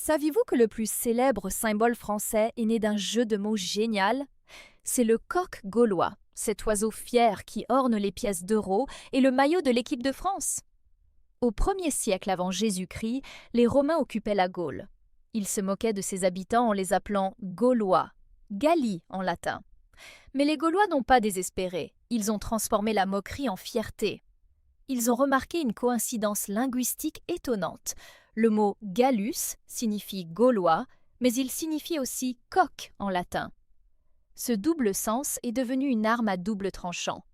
Saviez-vous que le plus célèbre symbole français est né d'un jeu de mots génial? C'est le coq gaulois, cet oiseau fier qui orne les pièces d'euros et le maillot de l'équipe de France. Au 1er siècle avant Jésus-Christ, les Romains occupaient la Gaule. Ils se moquaient de ses habitants en les appelant Gaulois, Galli en latin. Mais les Gaulois n'ont pas désespéré, ils ont transformé la moquerie en fierté. Ils ont remarqué une coïncidence linguistique étonnante. Le mot Gallus signifie gaulois, mais il signifie aussi coq en latin. Ce double sens est devenu une arme à double tranchant.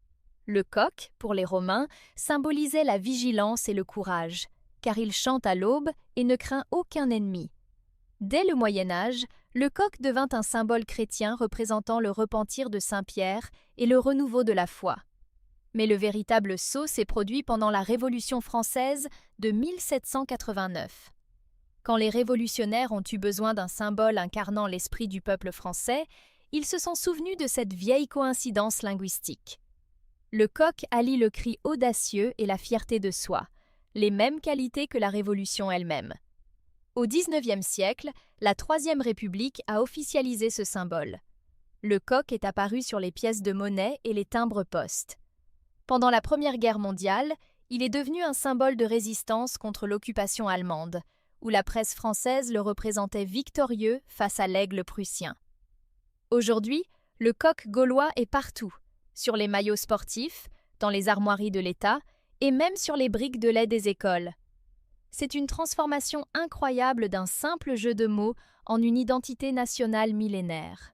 Le coq, pour les Romains, symbolisait la vigilance et le courage, car il chante à l'aube et ne craint aucun ennemi. Dès le Moyen Âge, le coq devint un symbole chrétien représentant le repentir de Saint Pierre et le renouveau de la foi. Mais le véritable saut s'est produit pendant la Révolution française de 1789. Quand les révolutionnaires ont eu besoin d'un symbole incarnant l'esprit du peuple français, ils se sont souvenus de cette vieille coïncidence linguistique. Le coq allie le cri audacieux et la fierté de soi, les mêmes qualités que la Révolution elle-même. Au XIXe siècle, la Troisième République a officialisé ce symbole. Le coq est apparu sur les pièces de monnaie et les timbres-poste. Pendant la Première Guerre mondiale, il est devenu un symbole de résistance contre l'occupation allemande, où la presse française le représentait victorieux face à l'aigle prussien. Aujourd'hui, le coq gaulois est partout, sur les maillots sportifs, dans les armoiries de l'État et même sur les briques de lait des écoles. C'est une transformation incroyable d'un simple jeu de mots en une identité nationale millénaire.